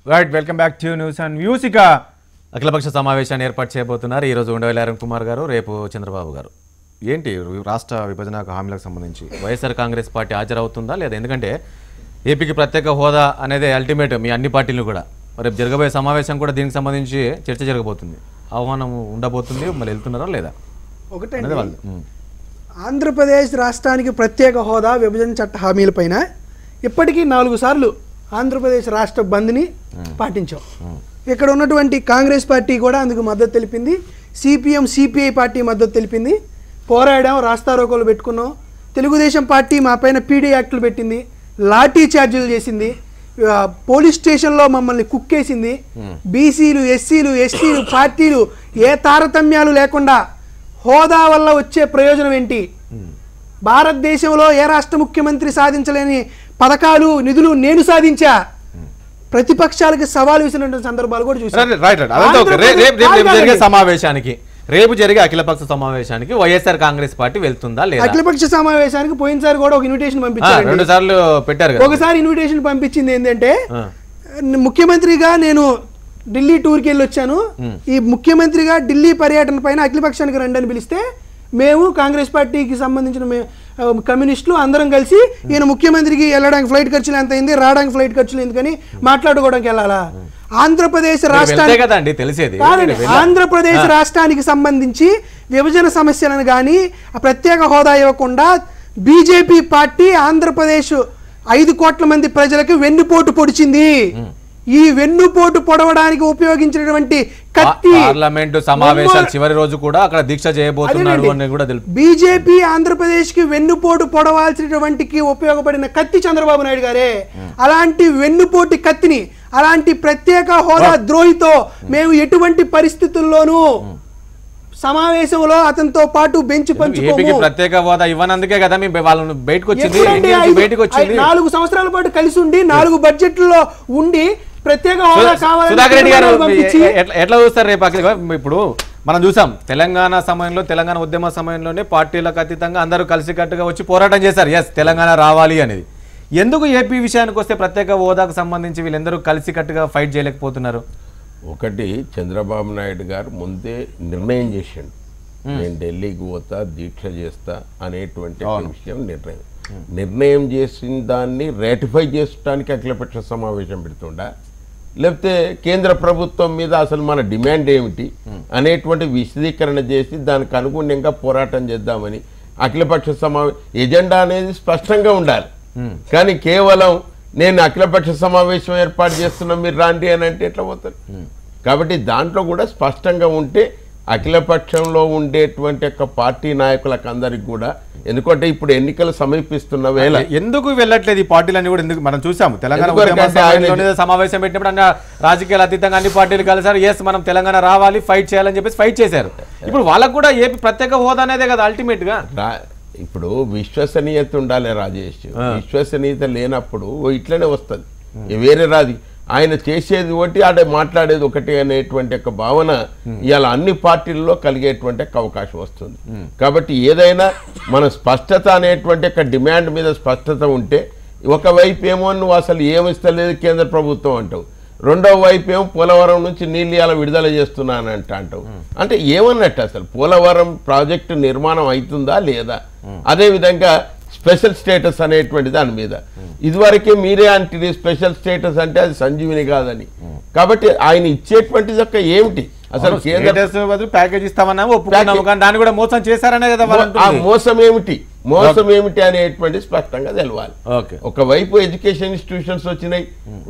Right welcome back to news and views. ఇక అఖిలపక్ష సమావేశాన్ని ఏర్పాటు చేయబోతున్నారు ఈరోజు ఉండవల్లి అరుణ్ కుమార్ గారు, రేపు చంద్రబాబు గారు. ఏంటి రాష్ట్ర విభజన హామీలకు సంబంధించి వైఎస్ఆర్ కాంగ్రెస్ పార్టీ హాజరవుతుందా లేదా? ఎందుకంటే ఏపీకి ప్రత్యేక హోదా అనేది అల్టిమేట్ మీ అన్ని పార్టీలు కూడా. రేపు జరగబోయే సమావేశం కూడా దీనికి సంబంధించి చర్చ జరగబోతుంది. ఆహ్వానం ఉండబోతుంది, మరి వెళ్తున్నారా లేదా? ఒకటండి, ఆంధ్రప్రదేశ్ రాష్ట్రానికి ప్రత్యేక హోదా విభజన చట్ట హామీలపైన ఇప్పటికీ 4 సార్లు ఆంధ్రప్రదేశ్ రాష్ట్ర బంద్ని పాటించాం. ఇక్కడ ఉన్నటువంటి కాంగ్రెస్ పార్టీ కూడా అందుకు మద్దతు తెలిపింది, సిపిఎం సిపిఐ పార్టీ మద్దతు తెలిపింది. పోరాడాం, రాస్తారోకోలు పెట్టుకున్నాం. తెలుగుదేశం పార్టీ మా పైన పీడీ యాక్టులు పెట్టింది, లాఠీ ఛార్జీలు చేసింది, పోలీస్ స్టేషన్లో మమ్మల్ని కుక్కేసింది. బీసీలు ఎస్సీలు ఎస్టీలు పార్టీలు ఏ తారతమ్యాలు లేకుండా హోదా వల్ల వచ్చే ప్రయోజనం ఏంటి, భారతదేశంలో ఏ రాష్ట్ర ముఖ్యమంత్రి సాధించలేని పథకాలు నిధులు నేను సాధించా, ప్రతిపక్షాలకు సవాల్ విసిరిన సందర్భాలు కూడా చూసాం. రేపు జరిగే అఖిలపక్ష సమావేశానికి వైఎస్ఆర్ కాంగ్రెస్ పార్టీ వెళ్తుందా లేదా? అఖిలపక్ష సమావేశానికి పోయినసారి కూడా ఒక ఇన్విటేషన్ పంపించారు, 2 సార్లు పెట్టారు. ఒకసారి ఇన్విటేషన్ పంపించింది ఏంటంటే, ముఖ్యమంత్రిగా నేను ఢిల్లీ టూర్కి వెళ్ళి వచ్చాను, ఈ ముఖ్యమంత్రిగా ఢిల్లీ పర్యటన పైన అఖిలపక్షానికి రండి అని పిలిస్తే మేము కాంగ్రెస్ పార్టీకి సంబంధించిన కమ్యూనిస్టులు అందరం కలిసి ఈయన ముఖ్యమంత్రికి వెళ్ళడానికి ఫ్లైట్ ఖర్చులు ఎంత అయింది, రావడానికి ఫ్లైట్ ఖర్చులు ఎందుకని మాట్లాడుకోవడానికి వెళ్ళాలా? ఆంధ్రప్రదేశ్ రాష్ట్రానికి ఆంధ్రప్రదేశ్ రాష్ట్రానికి సంబంధించి విభజన సమస్యలను కానీ ప్రత్యేక హోదా ఇవ్వకుండా బీజేపీ పార్టీ ఆంధ్రప్రదేశ్ 5 కోట్ల మంది ప్రజలకు వెన్నుపోటు పొడిచింది. ఈ వెన్నుపోటు పొడవడానికి ఉపయోగించినటువంటి కత్తి పార్లమెంటు సమావేశాల చివరి రోజు కూడా అక్కడ దీక్ష చేయబోతున్నాడు అని కూడా తెలుసు. బీజేపీ ఆంధ్రప్రదేశ్ కి వెన్నుపోటు పొడవాల్సినటువంటి ఉపయోగపడిన కత్తి చంద్రబాబు నాయుడు గారే. అలాంటి వెన్నుపోటు కత్తిని, అలాంటి ప్రత్యేక హోదా ద్రోహితో మేము ఎటువంటి పరిస్థితుల్లోనూ సమావేశంలో అతనితో పాటు బెంచ్ పంచుకోము. ప్రత్యేక హోదా ఇవ్వనందుకే కదా వాళ్ళని బయటకు వచ్చింది. 4 సంవత్సరాల పాటు కలిసి ఉండి 4 బడ్జెట్లలో ఉండి ప్రత్యేక హోదా కావాలని సుధాకర్ రెడ్డి గారు ఎట్లా చూస్తారు రేపు? ఇప్పుడు మనం చూసాం తెలంగాణ సమయంలో, తెలంగాణ ఉద్యమ సమయంలోనే పార్టీలకు అతీతంగా అందరూ కలిసికట్టుగా వచ్చి పోరాటం చేశారు, ఎస్ తెలంగాణ రావాలి అనేది. ఎందుకు ఏపీ విషయానికి వస్తే ప్రత్యేక హోదాకు సంబంధించి వీళ్ళందరూ కలిసికట్టుగా ఫైట్ చేయలేకపోతున్నారు? ఒకటి, చంద్రబాబు నాయుడు గారు ముందే నిర్ణయం చేసిండు, నేను ఢిల్లీకి పోతా, దీక్ష చేస్తా అనేటువంటి విషయం నిర్ణయం చేసిన దాన్ని రేటిఫై చేయడానికి అఖిలపక్ష సమావేశం పెడుతుండా, లేకపోతే కేంద్ర ప్రభుత్వం మీద అసలు మన డిమాండ్ ఏమిటి అనేటువంటి విశదీకరణ చేసి దానికి అనుగుణంగా పోరాటం చేద్దామని అఖిలపక్ష ఎజెండా అనేది స్పష్టంగా ఉండాలి. కానీ కేవలం నేను అఖిలపక్ష సమావేశం ఏర్పాటు చేస్తున్నా మీరు రాండి అని అంటే ఎట్లా పోతారు? కాబట్టి దాంట్లో కూడా స్పష్టంగా ఉంటే అఖిలపక్షంలో ఉండేటువంటి యొక్క పార్టీ నాయకులకు అందరికి కూడా, ఎందుకంటే ఇప్పుడు ఎన్నికలు సమీపిస్తున్న వేళ ఎందుకు వెళ్ళట్లేదు ఈ పార్టీలన్నీ కూడా? ఎందుకు మనం చూసాము తెలంగాణ సమావేశం పెట్టినప్పుడు అన్న రాజకీయాలు అతీతంగా అన్ని పార్టీలు కలిసారు, ఎస్ మనం తెలంగాణ రావాలి, ఫైట్ చేయాలని చెప్పేసి ఫైట్ చేశారు. ఇప్పుడు వాళ్ళకు కూడా ఏపీ ప్రత్యేక హోదా అనేదే కదా అల్టిమేట్ గా. ఇప్పుడు విశ్వసనీయత ఉండాలి రాజేష్, విశ్వసనీయత లేనప్పుడు ఇట్లనే వస్తుంది, వేరే రాది. ఆయన చేసేది ఒకటి, ఆడ మాట్లాడేది ఒకటి అనేటువంటి ఒక భావన ఇవాళ అన్ని పార్టీల్లో కలిగేటువంటి అవకాశం వస్తుంది. కాబట్టి ఏదైనా మన స్పష్టత అనేటువంటి ఒక డిమాండ్ మీద స్పష్టత ఉంటే, ఒకవైపు ఏమో నువ్వు అసలు ఏమిస్తలేదు కేంద్ర ప్రభుత్వం అంటావు, రెండవ వైపు ఏమో పోలవరం నుంచి నీళ్ళు ఇలా విడుదల చేస్తున్నానంట అంటావు. అంటే ఏమన్నట్టు అసలు పోలవరం ప్రాజెక్టు నిర్మాణం అవుతుందా లేదా? అదేవిధంగా స్పెషల్ స్టేటస్ అనేటువంటి దాని మీద ఇదివరకే మీరే అంటే స్పెషల్ స్టేటస్ అంటే అది సంజీవిని కాదని. కాబట్టి ఆయన ఇచ్చేటువంటిది ఒక ఏమిటి అసలు? ప్యాకేజ్ ఇస్తామన్నా ఒప్పుకున్నాము, కానీ దాన్ని కూడా మోసం చేశారనే కదా. ఆ మోసం ఏమిటి అనేటువంటి స్పష్టంగా తెలవాలి. ఒకవైపు ఎడ్యుకేషన్ ఇన్స్టిట్యూషన్స్ వచ్చినాయి,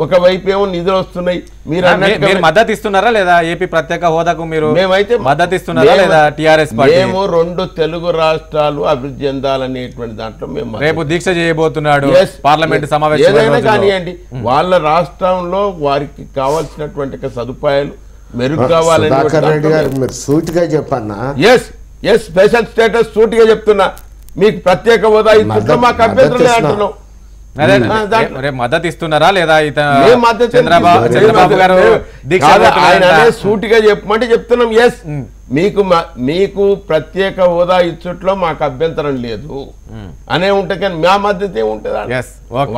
ఒకవైపు ఏమో నిధులు వస్తున్నాయి. మీరు మద్దతు ఇస్తున్నారా లేదా ఏపీ ప్రత్యేక హోదాకు? మీరు మేమైతే మద్దతు ఇస్తున్నారా లేదా? టిఆర్ఎస్ మేము 2 తెలుగు రాష్ట్రాలు అభివృద్ధి చెందాలనేటువంటి దాంట్లో మేము రేపు దీక్ష చేయబోతున్నాడు పార్లమెంట్ సమావేశం. ఏదైనా కానివ్వండి, వాళ్ళ రాష్ట్రంలో వారికి కావాల్సినటువంటి సదుపాయాలు మెరుగు కావాలని సూటిగా చెప్పన్నా, ఎస్ స్పెషల్ స్టేటస్ సూటిగా చెప్తున్నా, మీకు ప్రత్యేక హోదా ఇస్తుంటే మాకు అభ్యంతరం అంటున్నాం. మద్దతు ఇస్తున్నారా లేదా? చంద్రబాబు గారు ఆయన సూటిగా చెప్పమంటే చెప్తున్నాం, ఎస్ మీకు ప్రత్యేక హోదా ఇచ్చుట్లో మాకు అభ్యంతరం లేదు అనే ఉంటే, కానీ మా మద్దతు ఏముంటుందా?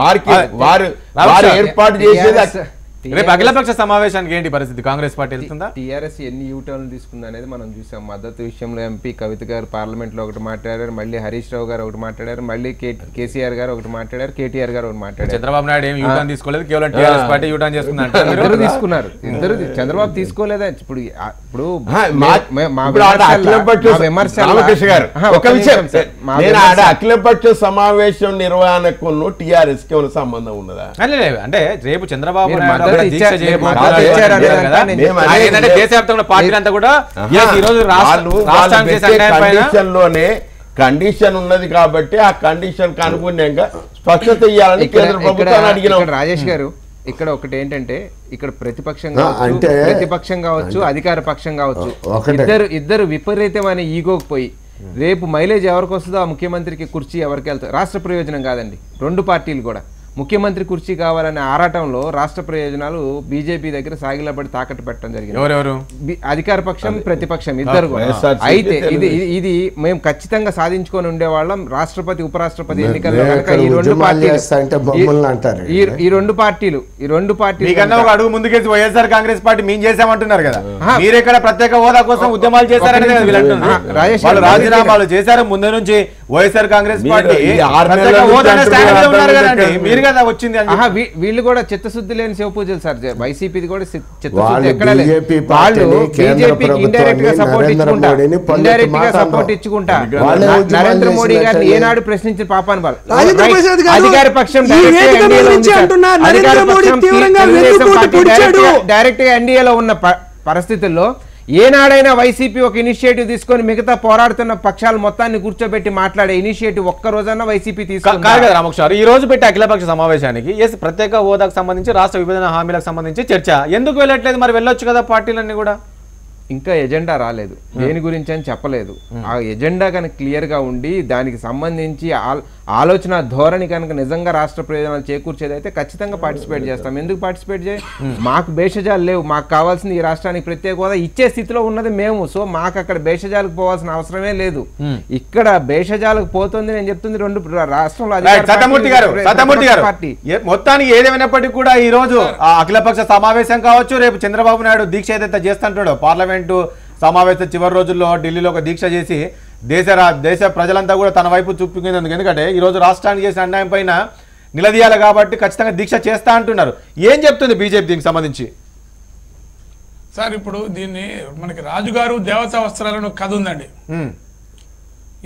వారికి వారు ఏర్పాటు చేసేది రేపు అఖిలపక్ష సమావేశానికి ఏంటి పరిస్థితి? కాంగ్రెస్ పార్టీ వెళ్తుందా? టీఆర్ఎస్ ఎన్ని యూటర్న్లు తీసుకుంది అనేది మనం చూసాం. మద్దతు విషయంలో ఎంపీ కవిత గారు పార్లమెంట్లో ఒకటి మాట్లాడారు, మళ్ళీ హరీష్ రావు గారు ఒకటి మాట్లాడారు, మళ్ళీ కేసీఆర్ గారు ఒకటి మాట్లాడారు, కేటీఆర్ గారు ఒకటి మాట్లాడారు. చంద్రబాబు నాయుడు ఏం యూటర్న్ తీసుకోలేదు, కేవలం టీఆర్ఎస్ పార్టీ యూటర్న్ చేసుకున్నారు. ఇద్దరు తీసుకున్నారు, ఇద్దరు. చంద్రబాబు తీసుకోలేదా? ఇప్పుడు అఖిలపక్ష సమావేశం నిర్వహణకు టీఆర్ఎస్ కి ఏమైనా సంబంధం ఉన్నదా? అంటే రేపు చంద్రబాబు దేశవ్యాప్తంగా పార్టీలంతా కూడా లోనే కండిషన్ ఉన్నది కాబట్టి ఆ కండిషన్ కు అనుగుణంగా స్పష్టత ఇవ్వాలని కేంద్ర ప్రభుత్వాన్ని అడిగినాం. రాజేష్ గారు, ఇక్కడ ఒకటి ఏంటంటే, ఇక్కడ ప్రతిపక్షం కావచ్చు అధికార పక్షం కావచ్చు, ఇద్దరు విపరీతమైన ఈగోకి పోయి రేపు మైలేజ్ ఎవరికి వస్తుందో ఆ ముఖ్యమంత్రికి కుర్చీ ఎవరికి వెళ్తారు. రాష్ట్ర ప్రయోజనం కాదండి, రెండు పార్టీలు కూడా ముఖ్యమంత్రి కుర్చీ కావాలనే ఆరాటంలో రాష్ట్ర ప్రయోజనాలు బీజేపీ దగ్గర సాగిలబడి తాకట్టు పెట్టడం జరిగింది. అధికార పక్షం ప్రతిపక్షం ఇద్దరు కూడా. అయితే ఇది మేము ఖచ్చితంగా సాధించుకొని ఉండేవాళ్ళం. రాష్ట్రపతి ఉపరాష్ట్రపతి ఎన్నికల్లో ఈ రెండు పార్టీలు అడుగు ముందుకేసి వైఎస్ఆర్ కాంగ్రెస్ పార్టీ మేము చేసామంటున్నారు కదా, మీరెక్కడ ప్రత్యేక హోదా కోసం ఉద్యమాలు చేశారని రాజీనామాలు చేశారు. ముందు నుంచి వైఎస్ఆర్ కాంగ్రెస్ పార్టీ వీళ్ళు కూడా చిత్తశుద్ధి లేని శివ పూజలు సార్. వైసీపీ కూడా చిత్తశుద్ధి ఎక్కడ లేదు. వాళ్ళు బీజేపీకి ఇండైరెక్ట్ గా సపోర్ట్ ఇచ్చుకుంటా నరేంద్ర మోడీ గారిని ఏనాడు ప్రశ్నించిన పాపాన్ని వాళ్ళు. అధికార పక్షం డైరెక్ట్ గా ఎన్డీఏలో ఉన్న పరిస్థితుల్లో ఏనాడైనా వైసీపీ ఒక ఇనిషియేటివ్ తీసుకొని మిగతా పోరాడుతున్న పక్షాలు మొత్తాన్ని కూర్చోబెట్టి మాట్లాడే ఇనిషియేటివ్ ఒక్క రోజన్నా వైసీపీ తీసుకుంటారు. రామకృష్ణ ఈ రోజు పెట్టి అఖిలపక్ష సమావేశానికి ప్రత్యేక హోదాకు సంబంధించి రాష్ట్ర విభజన హామీలకు సంబంధించి చర్చ ఎందుకు వెళ్ళట్లేదు? మరి వెళ్ళొచ్చు కదా పార్టీలన్నీ కూడా. ఇంకా ఎజెండా రాలేదు, దేని గురించి అని చెప్పలేదు. ఆ ఎజెండా కనుక క్లియర్ గా ఉండి దానికి సంబంధించి ఆలోచన ధోరణి కనుక నిజంగా రాష్ట్ర ప్రయోజనాలు చేకూర్చేదైతే ఖచ్చితంగా పార్టిసిపేట్ చేస్తాం. ఎందుకు పార్టిసిపేట్ చేయ? మాకు భేషజాలు లేవు. మాకు కావాల్సింది ఈ రాష్ట్రానికి ప్రత్యేక హోదా ఇచ్చే స్థితిలో ఉన్నది మేము. సో మాకు అక్కడ భేషజాలకు పోవాల్సిన అవసరమే లేదు. ఇక్కడ భేషజాలకు పోతుంది నేను చెప్తుంది రెండు రాష్ట్రంలో పార్టీ. మొత్తానికి ఏదేమైనప్పటికీ కూడా ఈ రోజు అఖిలపక్ష సమావేశం కావచ్చు, రేపు చంద్రబాబు నాయుడు దీక్ష ఏదైతే చేస్తుంటాడో పార్లమెంటు సమావేశం చివరి రోజుల్లో ఢిల్లీలో ఒక దీక్ష చేసి దేశ ప్రజలంతా కూడా తన వైపు చూపుకునేందుకు, ఎందుకంటే ఈరోజు రాష్ట్రానికి చేసిన అన్యాయం పైన నిలదీయాలి కాబట్టి ఖచ్చితంగా దీక్ష చేస్తా అంటున్నారు. ఏం చెప్తుంది బీజేపీ దీనికి సంబంధించి? సార్ ఇప్పుడు దీన్ని మనకి రాజుగారు దేవతా వస్త్రాలను కథ ఉందండి.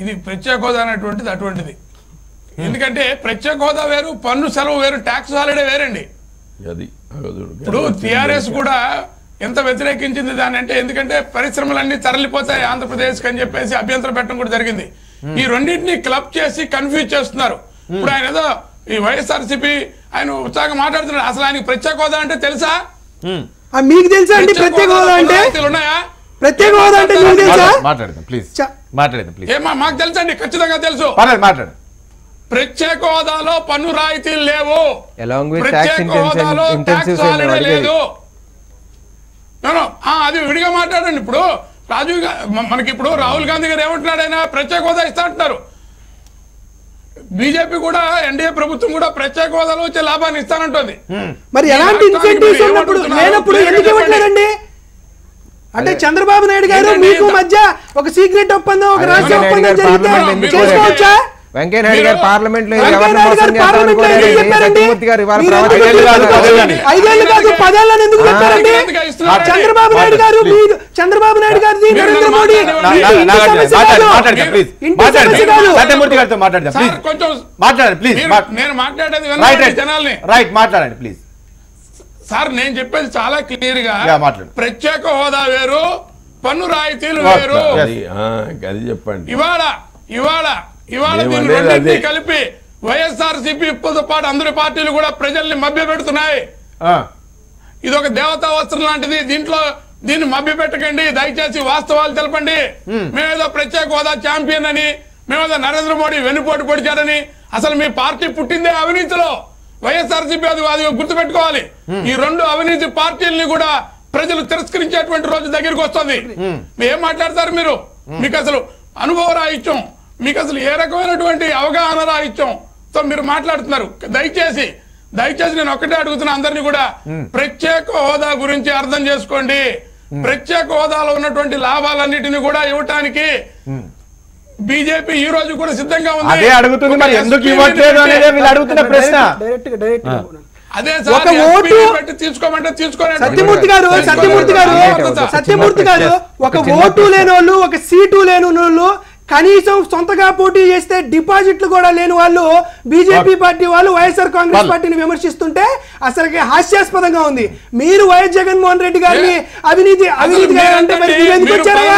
ఇది ప్రత్యేక హోదా అనేటువంటిది అటువంటిది. ఎందుకంటే ప్రత్యేక హోదా వేరు, పన్ను సెలవు వేరు, ట్యాక్స్ హాలిడే వేరండి. ఇప్పుడు టిఆర్ఎస్ కూడా ఎంత వ్యతిరేకించింది దాని అంటే, ఎందుకంటే పరిశ్రమలన్నీ తరలిపోతాయి ఆంధ్రప్రదేశ్కి అని చెప్పేసి అభ్యంతరం పెట్టడం కూడా జరిగింది. ఈ రెండింటిని క్లబ్ చేసి కన్ఫ్యూజ్ చేస్తున్నారు. ఇప్పుడు ఆయన ఏదో ఈ వైఎస్ఆర్సీపీ ఆయన ఉత్సాహంగా మాట్లాడుతున్నాడు. అసలు ఆయనకి ప్రత్యేక హోదా అంటే తెలుసా? మీకు తెలుసా అండి ప్రత్యేక హోదా అంటే? ఉన్నాయా ప్రత్యేక హోదా అంటే? మీకు తెలుసా? మాట్లాడదాం ప్లీజ్, మాట్లాడదాం ప్లీజ్. మాకు తెలుసండి, ఖచ్చితంగా తెలుసు. మాట్లాడు. ప్రత్యేక హోదాలో పన్ను రాయితీలు లేవు, ప్రత్యేక హోదాలో ట్యాక్స్ హాలిడే లేదు. అది విడిగా మాట్లాడండి. ఇప్పుడు రాజీవ్ మనకి ఇప్పుడు రాహుల్ గాంధీ గారు ఏమంటున్నాడు, ఆయన ప్రత్యేక హోదా ఇస్తా అంటున్నారు. బీజేపీ కూడా ఎన్డీఏ ప్రభుత్వం కూడా ప్రత్యేక హోదాలో వచ్చే లాభాన్ని ఇస్తానంటుంది. మరి ఎలాంటి ఇన్సెంటివ్స్ ఉన్నప్పుడు లేనప్పుడు ఎందుకు ఇవ్వట్లేదండి? అంటే చంద్రబాబు నాయుడు గారు మీకు మధ్య ఒక సీక్రెట్ ఒప్పందం, ఒక రహస్య ఒప్పందం జరిగితే చేసుకోవచ్చా? వెంకయ్యనాయుడు గారు పార్లమెంట్ లో చంద్రబాబు నాయుడు గారిది నరేంద్ర మోడీ మాట్లాడండి ప్లీజ్. సార్ నేను చెప్పేది చాలా క్లియర్ గా, ప్రత్యేక హోదా వేరు, పన్ను రాయితీలు వేరు. చెప్పండి. ఇవాళ దీన్ని రెండింటినీ కలిపి వైఎస్ఆర్సీపీతో పాటు అందరి పార్టీలు కూడా ప్రజల్ని మభ్య పెడుతున్నాయి. ఇది ఒక దేవతా వస్త్రం లాంటిది. దీన్ని మభ్య పెట్టకండి, దయచేసి వాస్తవాలు తెలపండి. మేమేదో ప్రత్యేక హోదా ఛాంపియన్ అని, మేమేదో నరేంద్ర మోడీ వెన్నుపోటు పొడిచారని. అసలు మీ పార్టీ పుట్టిందే అవినీతిలో. వైఎస్ఆర్సీపీ అది గుర్తుపెట్టుకోవాలి. ఈ రెండు అవినీతి పార్టీలని కూడా ప్రజలు తిరస్కరించేటువంటి రోజు దగ్గరికి వస్తుంది. ఏం మాట్లాడతారు మీరు? మీకు అసలు అనుభవ రాహిత్యం, మీకు అసలు ఏ రకమైనటువంటి అవగాహన రాహిత్యం తో మీరు మాట్లాడుతున్నారు. దయచేసి దయచేసి నేను ఒక్కటే అడుగుతున్నా అందరినీ కూడా, ప్రత్యేక హోదా గురించి అర్థం చేసుకోండి. ప్రత్యేక హోదాలో ఉన్నటువంటి లాభాలన్నిటిని కూడా ఇవ్వటానికి బీజేపీ ఈ రోజు కూడా సిద్ధంగా ఉంది. అదే అడుగుతుంది, మరి ఎందుకు ఇవ్వట్లేదు అనేది వీళ్ళు అడుగుతున్న ప్రశ్న. డైరెక్ట్ అదే ఒక ఓటు తీసుకోమంటే తీసుకోండి. సత్యమూర్తి గారు ఒక ఓటు లేని వాళ్ళు, ఒక సీటు లేని వాళ్ళు, కనీసం సొంతగా పోటీ చేస్తే డిపాజిట్లు కూడా లేని వాళ్ళు బీజేపీ పార్టీ వాళ్ళు వైఎస్ఆర్ కాంగ్రెస్ పార్టీని విమర్శిస్తుంటే అసలుకి హాస్యాస్పదంగా ఉంది. మీరు వైఎస్ జగన్మోహన్ రెడ్డి గారిని అవినీతి అంటే మరి ఎందుకు వచ్చారయ్యా?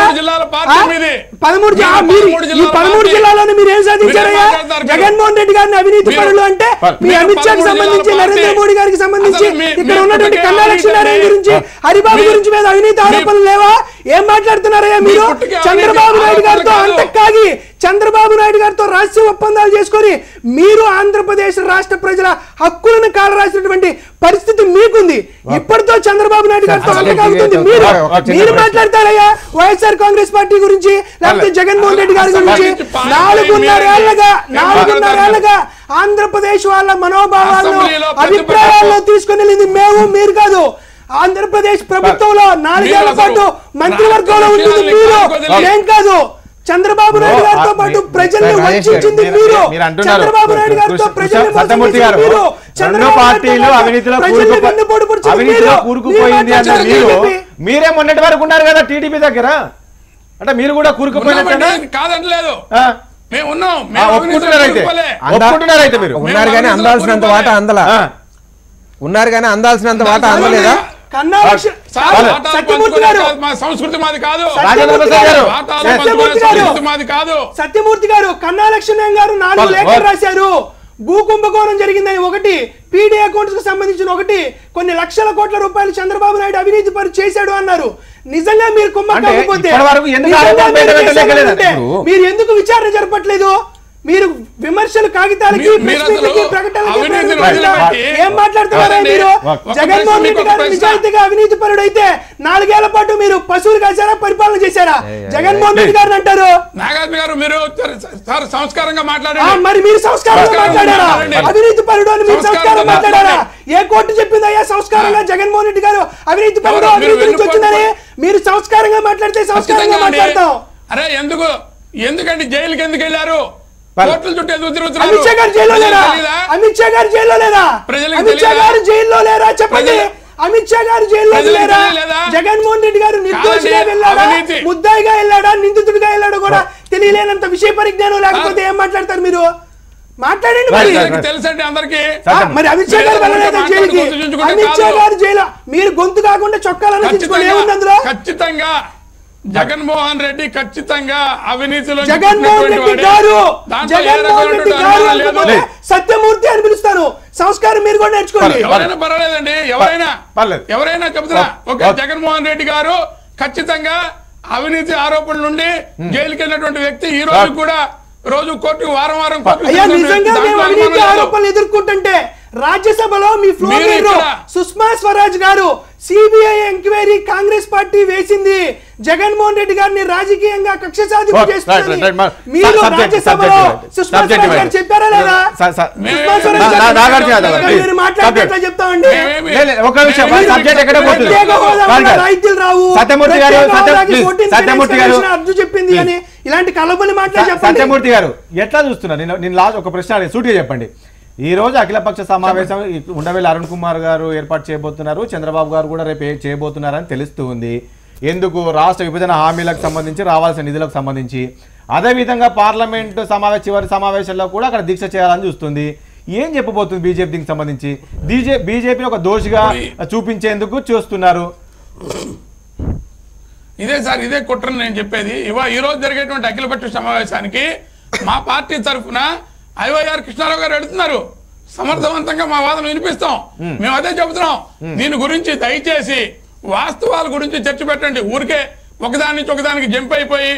13 జిల్లాలోనే మీరు ఏం సాధించారయ్యా? జగన్మోహన్ రెడ్డి గారిని అవినీతి పరులు అంటే మీ అమిత్ షాకి సంబంధించి, నరేంద్ర మోడీ గారికి సంబంధించి, ఇక్కడ ఉన్నటువంటి కన్నా లక్ష్మీనారాయణ గురించి, హరిబాబు గురించి మీద అవినీతి ఆరోపణలు లేవా? ఏం మాట్లాడుతున్నారయ్యా మీరు? చంద్రబాబు నాయుడు గారితో అంతకాగి, చంద్రబాబు నాయుడు గారితో రహస్య ఒప్పందాలు చేసుకొని మీరు ఆంధ్రప్రదేశ్ రాష్ట్ర ప్రజల హక్కులను కాలరాసినటువంటి పరిస్థితి మీకుంది. ఇప్పటితో చంద్రబాబు నాయుడు గారితో అంతకాగుతుంది. మీరు మాట్లాడతారయ్యా వైఎస్ఆర్ కాంగ్రెస్ పార్టీ గురించి, లేకపోతే జగన్మోహన్ రెడ్డి గారి గురించి? 4.5 ఏళ్లుగా ఆంధ్రప్రదేశ్ వాళ్ళ మనోభావాలను, అభిప్రాయాలను తీసుకుని వెళ్ళింది మేము, మీరు కాదు. ఆంధ్రప్రదేశ్ ప్రభుత్వంలో 4 ఏళ్ల పాటు మంత్రివర్గంలో ఉంటుంది మీరు, ఏం కాదు. చంద్రబాబు నాయుడు గారితో పాటు ప్రజల్ని వంచింది మీరు. చంద్రబాబు నాయుడు గారితో ప్రజల్ని కూరుకుపోయింది అన్న మీరే మొన్నటి వరకు ఉన్నారు కదా టీడీపీ దగ్గర, అంటే మీరు కూడా కూరుకుపోయినట్టు కాదంటలేదు. మేము ఉన్నాం, ఒప్పుకుంటున్నారైతే మీరు ఉన్నారు కానీ అందాల్సినంత వాటా అందలా, ఉన్నారు కానీ అందాల్సినంత వాటా అందలేదా? సత్యమూర్తి గారు, కన్నా లక్ష్మణ్ గారు 4 లేఖలు రాశారు. భూ కుంభకోణం జరిగిందని ఒకటి, పీడీ అకౌంట్స్ కు సంబంధించిన ఒకటి, కొన్ని లక్షల కోట్ల రూపాయలు చంద్రబాబు నాయుడు అవినీతి పని చేశాడు అన్నారు. నిజంగా మీరు కుంభకోకపోతే మీరు ఎందుకు విచారణ జరపట్లేదు? మీరు విమర్శలు కాగితాలకి, ఏం మాట్లాడుతున్నారా మీరు? జగన్మోహన్ రెడ్డి గారు నిజాయితీగా అవినీతి పరుడైతే 4 ఏళ్ల పాటు మీరు పశువులు కాసారా, పరిపాలన చేశారా? జగన్మోహన్ రెడ్డి గారిని అంటారు. నాగార్జున గారు మీరు సంస్కారంగా మాట్లాడారు, మరి మీరు సంస్కారంగా మాట్లాడారా? అవినీతి పరుడు అని మీరు సంస్కారం మాట్లాడారా? ఏ కోర్టు చెప్పింది అయ్యా సంస్కారంగా జగన్మోహన్ రెడ్డి గారు అవినీతి పరుడు, అవినీతి నుంచి వచ్చిందని? మీరు సంస్కారంగా మాట్లాడితే సంస్కారంగా మాట్లాడతాం. అరే ఎందుకంటే జైలుకి ఎందుకు వెళ్ళారు? అమిత్ షా గారు జైల్లో లేరా? అమిత్ షా గారు జైల్లో లేరా? అమిత్ షా గారు జైల్లో లేరా? చెప్పండి. అమిత్ షా గారు జైల్లో లేరా? జగన్మోహన్ రెడ్డి గారు నిర్దోషిగా వెళ్ళాడా, ముద్దాయిగా వెళ్ళాడా, నిందితుడిగా వెళ్ళాడా కూడా తెలియలేనంత విషయ పరిజ్ఞానం లేకపోతే ఏం మాట్లాడతారు మీరు? మాట్లాడండి. తెలుసండి అందరికి. మరి అమిత్ షా గారు వెళ్ళలేదా జైలుకి? అమిత్ షా గారు జైలు, మీరు గొంతు కాకుండా చొక్కాలను తెచ్చుకోండి, ఏముంది అందులో? ఖచ్చితంగా జగన్మోహన్ రెడ్డి ఖచ్చితంగా అవినీతిలో జగన్మోహన్ రెడ్డి గారు సత్యమూర్తి అని పిలుస్తారు. సంస్కారం మీరు కూడా నేర్చుకోండి. ఎవరైనా పర్వాలేదండి, ఎవరైనా చెబుతున్నా. ఓకే, జగన్మోహన్ రెడ్డి గారు ఖచ్చితంగా అవినీతి ఆరోపణల నుండి జైలుకి వెళ్ళినటువంటి వ్యక్తి. ఈ రోజు కూడా రోజు కోర్టు వారం నిజంగా మేము అవినీతి ఆరోపణలు ఎదుర్కొంటుంటే రాజ్యసభలో మీ ఫ్లోర్ లీడర్ సుష్మా స్వరాజ్ గారు సిబిఐ ఎంక్వైరీ కాంగ్రెస్ పార్టీ వేసింది, జగన్మోహన్ రెడ్డి గారిని రాజకీయంగా కక్ష సాధింపు చేస్తున్నారు. మీరు రాజ్యసభలో సుష్మా స్వరాజ్ గారు చెప్పారా లేదా? మాట్లాడితే చెప్తామండి. రైతులు రావు, అర్జు చెప్పింది అని ఇలాంటి కలబలి మాట్లాడి చెప్పండి. సత్యమూర్తి గారు ఎట్లా చూస్తున్నారు? నేను లాస్ట్ ఒక ప్రశ్న సూటిగా చెప్పండి. ఈ రోజు అఖిలపక్ష సమావేశం ఉండవేళ అరుణ్ కుమార్ గారు ఏర్పాటు చేయబోతున్నారు, చంద్రబాబు గారు కూడా రేపు చేయబోతున్నారని తెలుస్తూ ఉంది. ఎందుకు? రాష్ట్ర విభజన హామీలకు సంబంధించి, రావాల్సిన నిధులకు సంబంధించి. అదేవిధంగా పార్లమెంటు చివరి సమావేశంలో కూడా అక్కడ దీక్ష చేయాలని చూస్తుంది. ఏం చెప్పబోతుంది బీజేపీ దీనికి సంబంధించి? బీజేపీని ఒక దోషిగా చూపించేందుకు చూస్తున్నారు. ఇదే సార్, ఇదే కుట్రని నేను చెప్పేది. ఈ రోజు జరిగేటువంటి అఖిలపక్ష సమావేశానికి మా పార్టీ తరఫున ఐవైఆర్ కృష్ణారావు గారు వెళుతున్నారు. సమర్థవంతంగా మా వాదన వినిపిస్తాం. మేము అదే చెబుతున్నాం. దీని గురించి దయచేసి వాస్తవాల గురించి చర్చ పెట్టండి. ఊరికే ఒకదాని నుంచి ఒకదానికి జంప్ అయిపోయి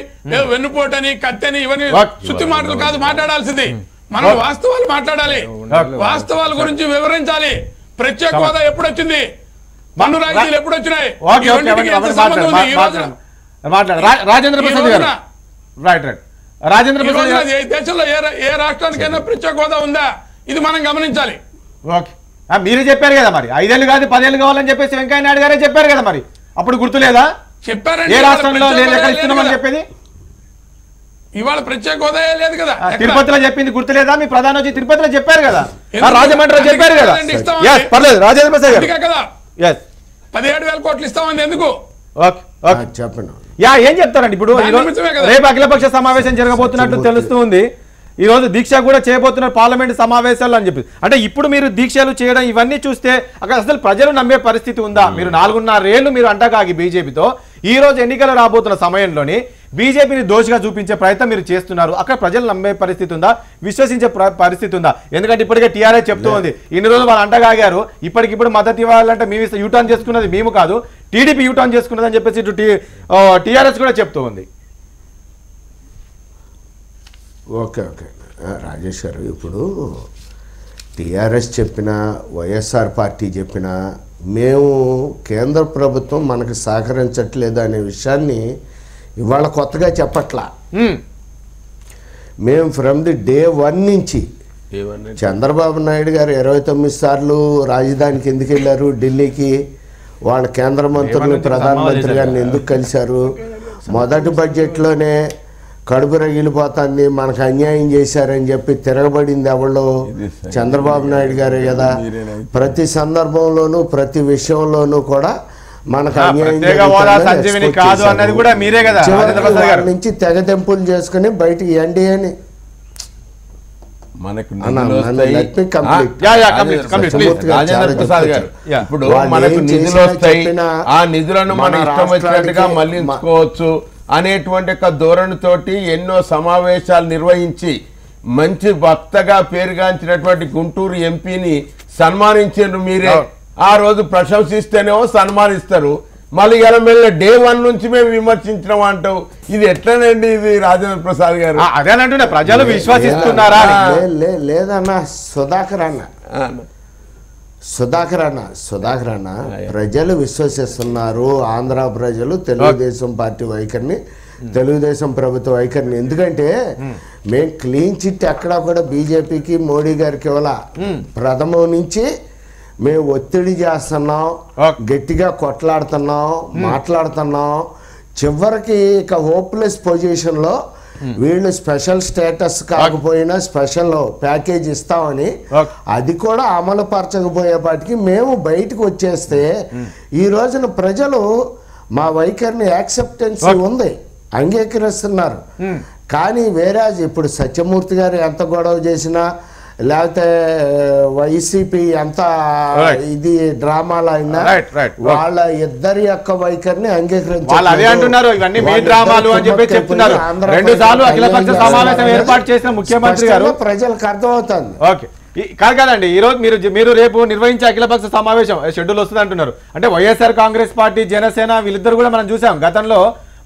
వెన్నుపోటని, కత్తని, ఇవన్నీ శుద్ధి మాటలు కాదు మాట్లాడాల్సింది. మనం వాస్తవాలు మాట్లాడాలి, వాస్తవాల గురించి వివరించాలి. ప్రత్యేక హోదా ఎప్పుడు వచ్చింది, పన్ను రాయితీలు ఎప్పుడు వచ్చినాయి, రాజేంద్ర ప్రసాద్ గారు దేశంలో ఏ రాష్ట్రానికైనా ప్రత్యేక హోదా ఉందా? ఇది మనం గమనించాలి. ఓకే. మీరే చెప్పారు కదా మరి 5 ఏళ్ళు కాదు 10 ఏళ్ళు కావాలని చెప్పేసి వెంకయ్య నాయుడు గారే చెప్పారు కదా మరి అప్పుడు గుర్తులేదా చెప్పారండి ఏ రాష్ట్రంలో లేదు ఎక్కడ ఇస్తున్నామని చెప్పేది ఇవాళ ప్రత్యేక హోదా లేదు కదా తిరుపతిలో చెప్పింది గుర్తులేదా మీ ప్రధాని తిరుపతిలో చెప్పారు కదా రాజమండ్రిలో చెప్పారు కదా పర్లేదు రాజేంద్ర ప్రసాద్ గారు కదా 17,000 కోట్లు ఇస్తామంది ఎందుకు చెప్పండి ఏం చెప్తారండి ఇప్పుడు రేపు అఖిలపక్ష సమావేశం జరగబోతున్నట్టు తెలుస్తూ ఉంది ఈ రోజు దీక్ష కూడా చేయబోతున్నారు పార్లమెంట్ సమావేశాలు అని చెప్పి అంటే ఇప్పుడు మీరు దీక్షలు చేయడం ఇవన్నీ చూస్తే అక్కడ అసలు ప్రజలు నమ్మే పరిస్థితి ఉందా మీరు 4.5 ఏళ్లు మీరు అంటకాగి బీజేపీతో ఈ రోజు ఎన్నికలు రాబోతున్న సమయంలోని బీజేపీని దోషిగా చూపించే ప్రయత్నం మీరు చేస్తున్నారు అక్కడ ప్రజలు నమ్మే పరిస్థితి ఉందా విశ్వసించే పరిస్థితి ఉందా ఎందుకంటే ఇప్పటికే టీఆర్ఎస్ చెప్తూ ఉంది ఇన్ని రోజులు వాళ్ళు అంటగాగారు ఇప్పటికిప్పుడు మద్దతు ఇవ్వాలంటే మేము యూటర్న్ చేసుకున్నది మేము కాదు టీడీపీ యూటర్న్ చేసుకున్నదని చెప్పేసి ఇటు టీఆర్ఎస్ కూడా చెప్తూ ఉంది ఓకే రాజేష్ గారు ఇప్పుడు టీఆర్ఎస్ చెప్పిన వైఎస్ఆర్ పార్టీ చెప్పిన మేము కేంద్ర ప్రభుత్వం మనకు సహకరించట్లేదు అనే విషయాన్ని ఇవాళ కొత్తగా చెప్పట్లా మేము ఫ్రమ్ ది డే 1 నుంచి చంద్రబాబు నాయుడు గారు 29 సార్లు రాజధానికి ఎందుకు వెళ్ళారు ఢిల్లీకి వాళ్ళ కేంద్ర మంత్రులు ప్రధానమంత్రి గారిని ఎందుకు కలిశారు మొదటి బడ్జెట్లోనే కడుపు రగిలిపోతుంది మనకు అన్యాయం చేశారని చెప్పి తిరగబడింది ఎవళ్ళు చంద్రబాబు నాయుడు గారే కదా ప్రతి సందర్భంలోనూ ప్రతి విషయంలోనూ కూడా మనకు అన్యాయం నుంచి తెగదెంపులు చేసుకుని బయటికి ఎన్డీఏని మనకు నిధులు వస్తాయి ఆ నిధులను మనం ఇష్టం వచ్చినట్టుగా మళ్లించుకోవచ్చు అనేటువంటి ఒక ధోరణితోటి ఎన్నో సమావేశాలు నిర్వహించి మంచి భక్తగా పేరుగాంచినటువంటి గుంటూరు ఎంపీని సన్మానించారు మీరే ఆ రోజు ప్రశంసిస్తేనేమో సన్మానిస్తారు మళ్ళీ ఎలమెల్ల డే 1 నుంచి మేము విమర్శించడం అంటావు ఇది ఎట్లనండి ఇది రాజేంద్ర ప్రసాద్ గారు అదేనంటున్నా ప్రజలు విశ్వసిస్తున్నారా లేదన్నా సుధాకర్ అన్న ప్రజలు విశ్వసిస్తున్నారు ఆంధ్ర ప్రజలు తెలుగుదేశం పార్టీ వైఖరిని తెలుగుదేశం ప్రభుత్వ వైఖరిని ఎందుకంటే మేము క్లీన్ చిట్ ఎక్కడా కూడా బీజేపీకి మోడీ గారికి ఇవ్వాల ప్రథమం నుంచి మేము ఒత్తిడి చేస్తున్నాం గట్టిగా కొట్లాడుతున్నాం మాట్లాడుతున్నాం చివరికి ఇక హోప్లెస్ పొజిషన్లో వీళ్ళు స్పెషల్ స్టేటస్ కాకపోయినా స్పెషల్ ప్యాకేజ్ ఇస్తామని అది కూడా అమలు పరచకపోయేపాటికి మేము బయటకు వచ్చేస్తే ఈ రోజున ప్రజలు మా వైఖరిని యాక్సెప్టెన్సీ ఉంది అంగీకరిస్తున్నారు కానీ వేరే ఇప్పుడు సత్యమూర్తి గారు ఎంత గొడవ చేసినా లేకపోతే వైసీపీ ఎంత ఇది డ్రామాలు అయినా వాళ్ళ ఇద్దరి యొక్క వైఖరిని అంగీకరించారు అదే అంటున్నారు ఇవన్నీ మీ డ్రామాలు అని చెప్పి చెప్తున్నారు 2 సార్లు అఖిలపక్ష సమావేశం ఏర్పాటు చేసిన ముఖ్యమంత్రి గారు ప్రజలకు అర్థమవుతుంది ఓకే కాదండి ఈ రోజు మీరు రేపు నిర్వహించే అఖిలపక్ష సమావేశం షెడ్యూల్ వస్తుంది అంటున్నారు అంటే వైఎస్ఆర్ కాంగ్రెస్ పార్టీ జనసేన వీళ్ళిద్దరు కూడా మనం చూసాం గతంలో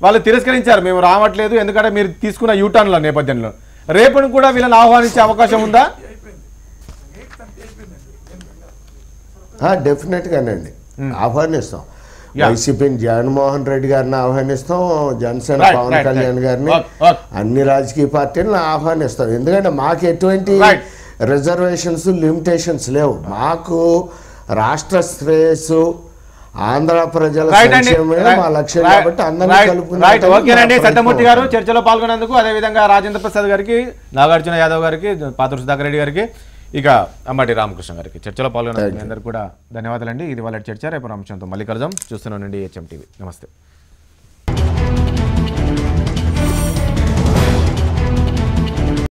వాళ్ళు తిరస్కరించారు మేము రావట్లేదు ఎందుకంటే మీరు తీసుకున్న యూటర్న్ల నేపథ్యంలో రేపును కూడా వీళ్ళని ఆహ్వానించే అవకాశం ఉందా డెఫినెట్గానండి ఆహ్వానిస్తాం వైసీపీని జగన్మోహన్ రెడ్డి గారిని ఆహ్వానిస్తాం జనసేన పవన్ కళ్యాణ్ గారిని అన్ని రాజకీయ పార్టీలను ఆహ్వానిస్తాం ఎందుకంటే మాకు ఎటువంటి రిజర్వేషన్స్ లిమిటేషన్స్ లేవు మాకు రాష్ట్ర శ్రేయస్సు ఆంధ్ర ప్రజల సంక్షేమమే మా లక్ష్యం కాబట్టి అందరినీ కలుపుకుని సత్యమూర్తి గారు చర్చలో పాల్గొన్నందుకు అదేవిధంగా రాజేంద్ర ప్రసాద్ గారికి నాగార్జున యాదవ్ గారికి పాత్ర సుధాకర్ రెడ్డి గారికి ఇక అంబటి రామకృష్ణ గారికి చర్చలో పాల్గొన్న అందరికీ కూడా ధన్యవాదాలండి ఇది వాళ్ళ చర్చ రేపు అంశంతో మళ్ళీ కలుద్దాం చూస్తున్నానండి HM TV నమస్తే